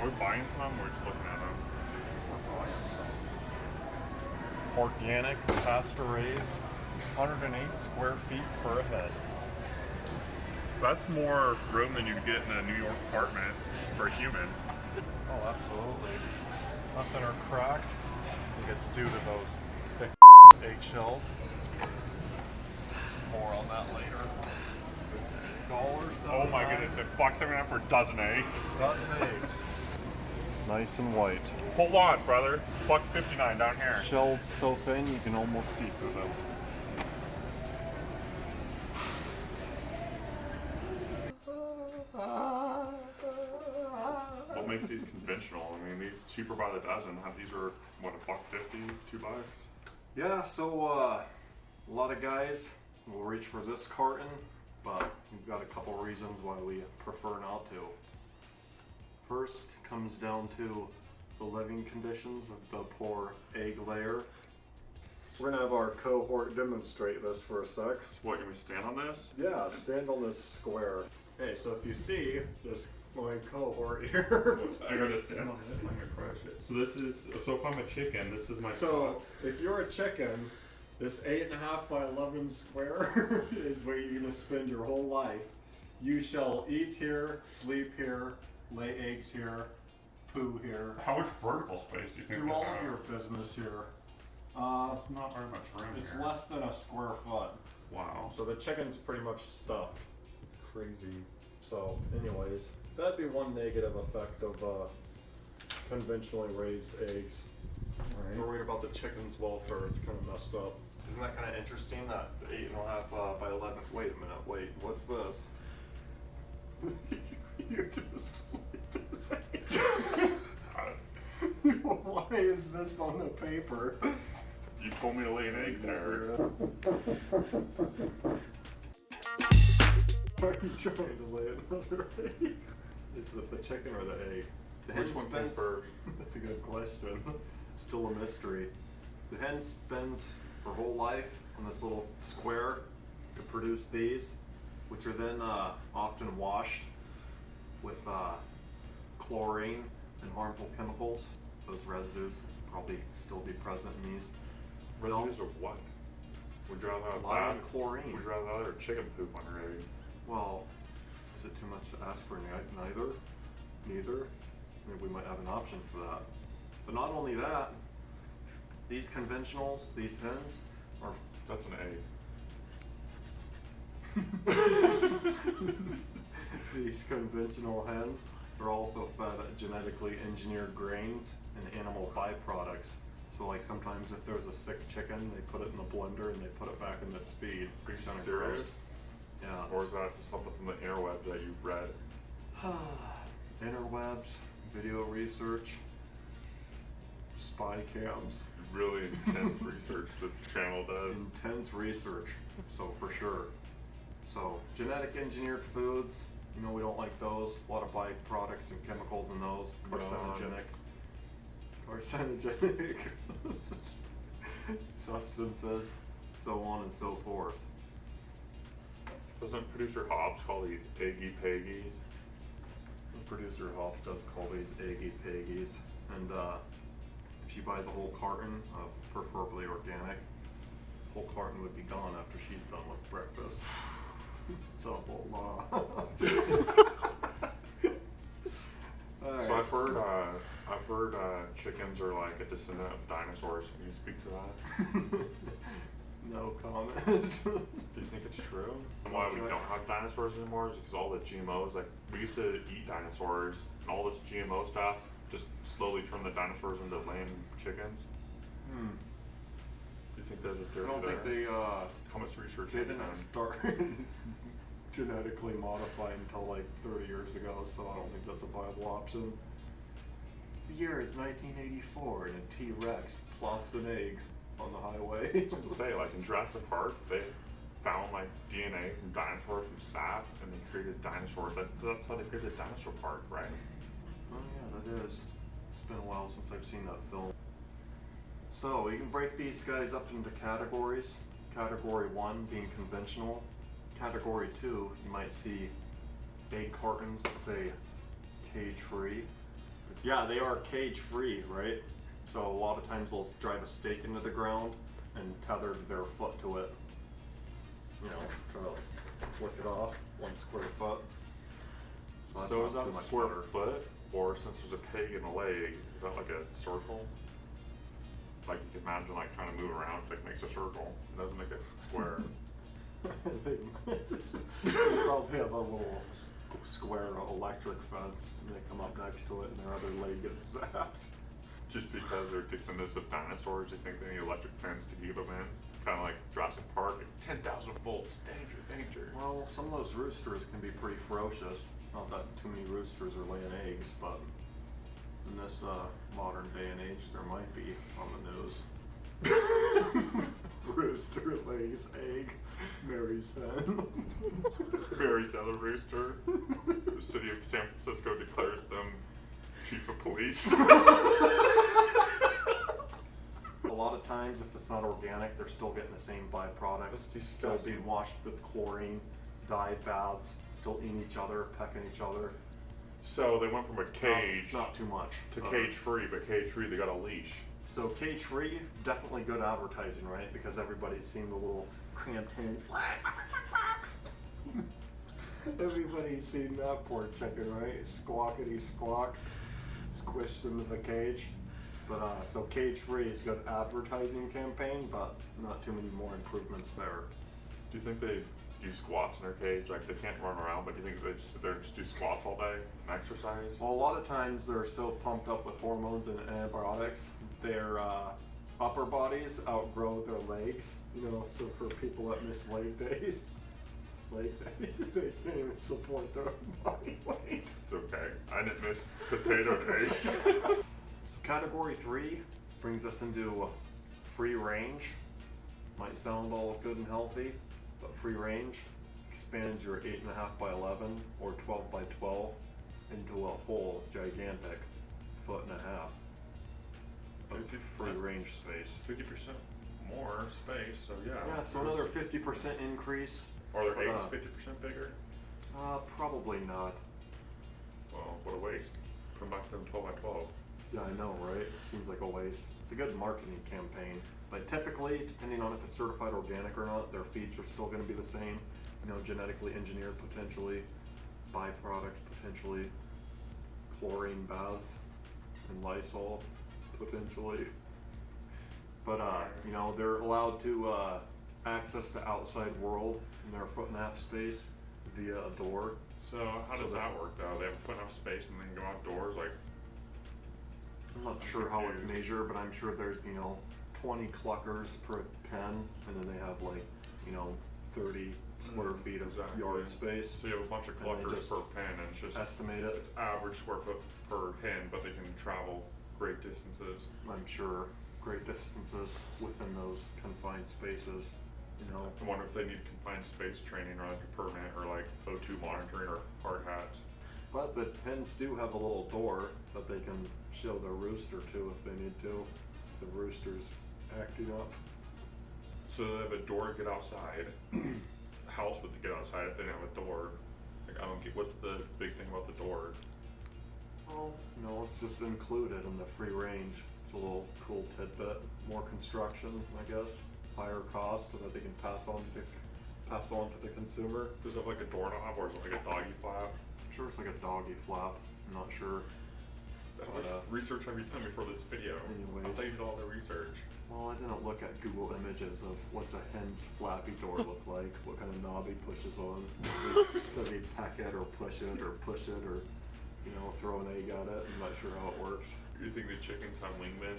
Are we buying some? We're just looking at them. We're buying some. Organic, pasture raised, 108 square feet per head. That's more room than you'd get in a New York apartment for a human. Oh, absolutely. Nothing are cracked. I think it's due to those thick eggshells. More on that later. Oh my goodness, $1.79 for a dozen eggs. Dozen eggs. Nice and white. Hold on, brother. $1.59 down here. Shells so thin you can almost see through them. What makes these conventional? I mean, these cheaper by the dozen. These are what, $1.50, $2? Yeah, so a lot of guys will reach for this carton, but we've got a couple reasons why we prefer not to. First comes down to the living conditions of the poor egg layer. We're gonna have our cohort demonstrate this for a sec. What, can we stand on this? Yeah, stand on this square. Okay, so if you see this, my cohort here. I gotta stand on this, I'm gonna crush it. So this is, so if I'm a chicken, this is my So if you're a chicken, this 8.5 by 11 square is where you're gonna spend your whole life. You shall eat here, sleep here, lay eggs here, poo here. How much vertical space do you think Do we all have? of your business here. It's not very much room It's here. less than a square foot. Wow. So the chicken's pretty much stuffed. It's crazy. So anyways, that'd be one negative effect of conventionally raised eggs. If you're worried about the chicken's welfare, it's kind of messed up. Isn't that kind of interesting that the 8.5 by 11, wait a minute, wait, what's this? You just Why is this on the paper? You told me to lay an egg there. Why are you trying to lay another egg? Is it the chicken or the egg? Which one came first? That's a good question. Still a mystery. The hen spends her whole life in this little square to produce these, which are then often washed with chlorine and harmful chemicals. Those residues probably still be present in these. Residues of what? Would you rather have Lime that? and chlorine. Would you rather that or chicken poop on your egg? Well, is it too much to ask for neither? Neither? Maybe we might have an option for that. But not only that, these conventionals, these hens, are... That's an egg. These conventional hens are also fed genetically engineered grains and animal byproducts. So like sometimes if there's a sick chicken, they put it in the blender and they put it back in its feed. Are you It's kinda serious? gross. Yeah. Or is that something from the interweb that you read? Interwebs, video research, spy cams. Really intense research this channel does. Intense research, so for sure. So genetic engineered foods, you know, we don't like those. A lot of byproducts and chemicals in those. Carcinogenic substances, so on and so forth. Doesn't producer Hobbs call these eggy peggies? Producer Hoff does call these eggy peggies, and if she buys a whole carton of preferably organic, the whole carton would be gone after she's done with breakfast. It's a whole lot. So I've heard chickens are like a descendant of dinosaurs. Can you speak to that? No comment. Do you think it's true? Why we don't have dinosaurs anymore is because all the GMOs, like we used to eat dinosaurs, and all this GMO stuff just slowly turned the dinosaurs into laying chickens. Do you think there's a theory I don't there? think they How much research they have you didn't done? start genetically modifying until like 30 years ago, so I don't think that's a viable option. The year is 1984 and a T-Rex plops an egg on the highway. I was gonna say, like in Jurassic Park, they found like DNA from dinosaurs from sap, and they created dinosaurs. That's how they created the dinosaur park, right? Oh yeah, that is. It's been a while since I've seen that film. So you can break these guys up into categories. Category 1 being conventional. Category 2, you might see egg cartons that say cage free. Yeah, they are cage free, right? So a lot of times they'll drive a stake into the ground and tether their foot to it. You know, try to flick it off 1 square foot. that's So not is that too a much square water. foot, or since there's a peg and a leg, is that like a circle? Like you can imagine like trying to move around, it like makes a circle. It doesn't make it square. They probably have a little square electric fence and they come up next to it and their other leg gets zapped. Just because they're descendants of dinosaurs, you think they need electric fence to keep them in? Kind of like Jurassic Park, like 10,000 volts, danger, danger. Well, some of those roosters can be pretty ferocious. Not that too many roosters are laying eggs, but in this modern day and age, there might be on the news. Rooster lays egg, marries hen. Marries other rooster. The city of San Francisco declares them chief of police. A lot of times, if it's not organic, they're still getting the same byproducts. That's Still disgusting. being washed with chlorine, dyed baths, still eating each other, pecking each other. So they went from a cage Not too much. to cage free, but cage free they got a leash. So cage free, definitely good advertising, right? Because everybody's seen the little cramped hands. Everybody's seen that poor chicken, right? Squawkity squawk, squished into the cage. But so cage free is a good advertising campaign, but not too many more improvements there. Do you think they do squats in their cage? Like they can't run around, but do you think they just sit there and just do squats all day and exercise? Well, a lot of times they're so pumped up with hormones and antibiotics, their upper bodies outgrow their legs. You know, so for people that miss leg days, they can't even support their own body weight. It's okay. I didn't miss potato days. So category 3 brings us into free range. Might sound all good and healthy, but free range expands your 8.5 by 11 or 12 by 12 into a whole gigantic 1.5 foot of free range space. 50% more space, so yeah. Yeah, so another 50% increase. Are their but, eggs 50% bigger? Probably not. Well, what a waste. Come back to them 12 by 12. Yeah, I know, right? Seems like a waste. It's a good marketing campaign. But typically, depending on if it's certified organic or not, their feeds are still going to be the same. You know, genetically engineered potentially, byproducts potentially, chlorine baths, and Lysol potentially. But you know, they're allowed to access the outside world in their 1.5 foot space via a door. So how does that work though? They have a foot enough space and then go outdoors like. I'm not sure how it's measured, but I'm sure there's, you know, 20 cluckers per pen, and then they have like, you know, 30 square feet of Exactly. yard space. So you have a bunch of And they cluckers just per pen and it's just Estimate it. it's average square foot per hen, but they can travel great distances. I'm sure great distances within those confined spaces, you know. I wonder if they need confined space training or like a permit or like O2 monitoring or hard hats. But the hens do have a little door that they can show their rooster to if they need to. If the rooster's acting up. So they have a door to get outside. How else would they get outside if they didn't have a door? Like I don't get what's the big thing about the door? Well, no, it's just included in the free range. It's a little cool tidbit. More construction, I guess. Higher cost so that they can pass on to the consumer. Does it have like a doorknob or is it like a doggy flap? I'm sure it's like a doggy flap. I'm not sure. How much research have you done before this video? I Anyways. thought you did all the research. Well, I didn't look at Google images of what's a hen's flappy door look like, what kind of knob he pushes on. Does he peck it or push it or you know, throw an egg at it? I'm not sure how it works. Do you think the chickens have wingmen?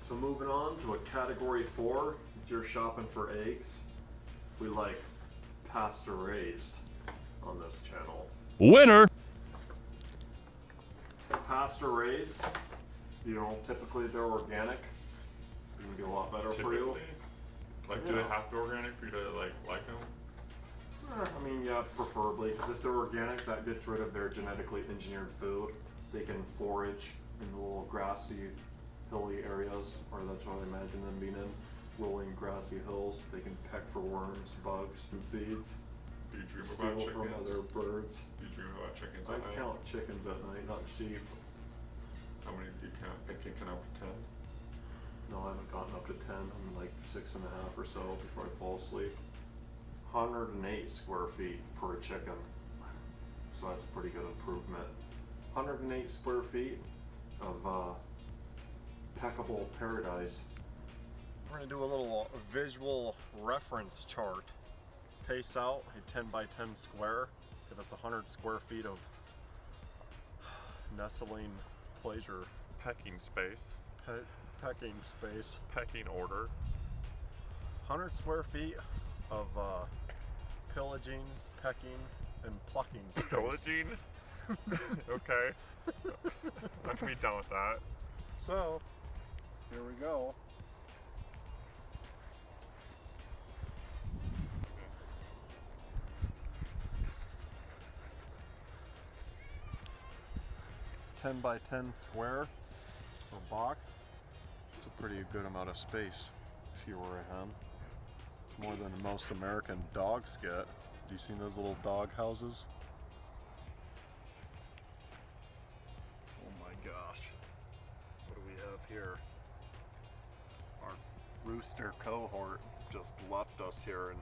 So moving on to a category 4, if you're shopping for eggs, we like Pasture Raised on this channel. Winner! Pasture Raised, you know, typically they're organic. It's gonna be a lot better for you. Typically? Like, do they Yeah. have to be organic for you to like them? I mean, yeah, preferably, because if they're organic, that gets rid of their genetically engineered food. They can forage in the little grassy, hilly areas, or that's what I imagine them being in, rolling grassy hills. They can peck for worms, bugs, and seeds. Do you dream steal about chickens? from other birds. Do you dream about chickens I at night? count chickens at night, not sheep. How many do you count? Think you can up to 10? No, I haven't gotten up to 10. I'm like 6.5 or so before I fall asleep. 108 square feet per chicken. So that's a pretty good improvement. 108 square feet of peckable paradise. We're gonna do a little visual reference chart. Pace out a 10 by 10 square. Give us 100 square feet of nestling pleasure. Pecking space. Pecking space. Pecking order. 100 square feet of pillaging, pecking, and plucking space. Pillaging? Okay. I can be done with that. So, here we go. $10 by 10 square for a box. It's a pretty good amount of space if you were a hen. It's more than most American dogs get. Have you seen those little dog houses? Oh my gosh. What do we have here? Our rooster cohort just left us here, and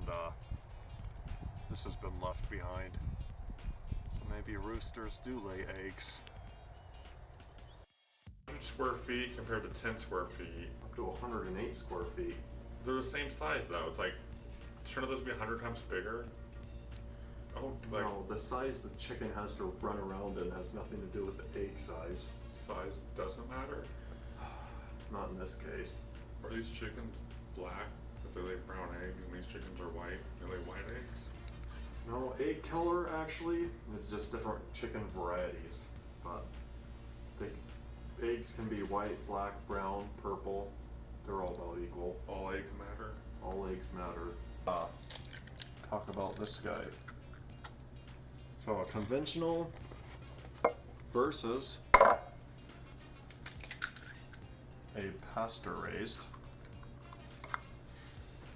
this has been left behind. So maybe roosters do lay eggs. 100 square feet compared to 10 square feet. Up to 108 square feet. They're the same size though. It's like, shouldn't those be 100 times bigger? Oh, like No, the size the chicken has to run around in has nothing to do with the egg size. size doesn't matter? Not in this case. Are these chickens black? If they lay brown eggs and these chickens are white, they lay white eggs? No, egg color actually is just different chicken varieties. But the eggs can be white, black, brown, purple. They're all about equal. All eggs matter? All eggs matter. Talk about this guy. So a conventional versus a pasture raised.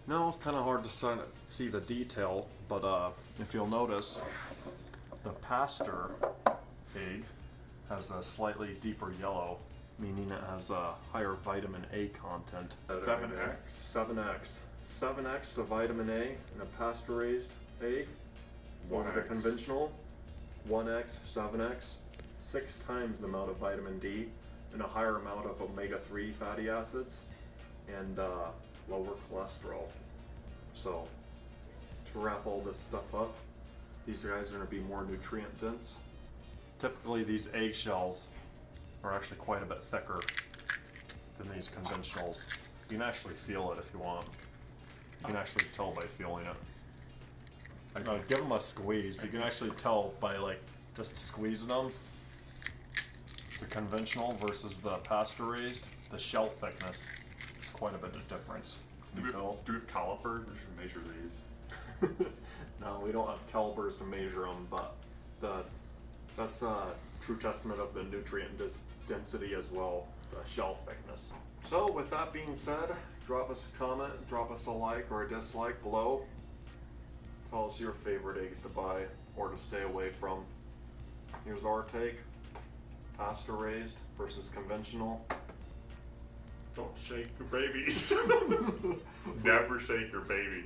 Now it's kind of hard to see the detail, but if you'll notice, the pasture egg has a slightly deeper yellow, meaning it has a higher vitamin A content. 7X? 7X. 7X the vitamin A in a pasture raised egg. Over the 1X. conventional, 1X, 7X, 6 times the amount of vitamin D and a higher amount of omega-3 fatty acids and lower cholesterol. So, to wrap all this stuff up, these guys are going to be more nutrient dense. Typically these eggshells are actually quite a bit thicker than these conventionals. You can actually feel it if you want. You can actually tell by feeling it. Give them a squeeze. You can actually tell by like just squeezing them. The conventional versus the pasture raised, the shell thickness is quite a bit of difference. Do Can you tell? we have calipers? We should measure these. No, we don't have calipers to measure them, but that's a true testament of the nutrient density as well, the shell thickness. So with that being said, drop us a comment, drop us a like or a dislike below. Tell us your favorite eggs to buy or to stay away from. Here's our take. Pasture raised versus conventional. Don't shake your babies. Never shake your babies.